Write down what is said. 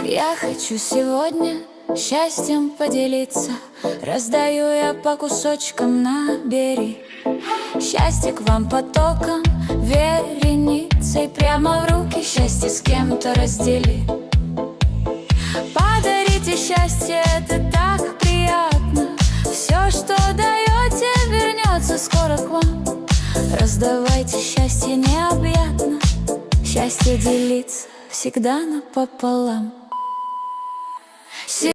Я хочу сегодня счастьем поделиться, раздаю я по кусочкам, набери. Счастье к вам потоком, вереницей, прямо в руки счастье с кем-то раздели. Подарите счастье, это так приятно. Все, что даете, вернется скоро к вам. Раздавайте счастье необъятно. Счастье делиться всегда напополам.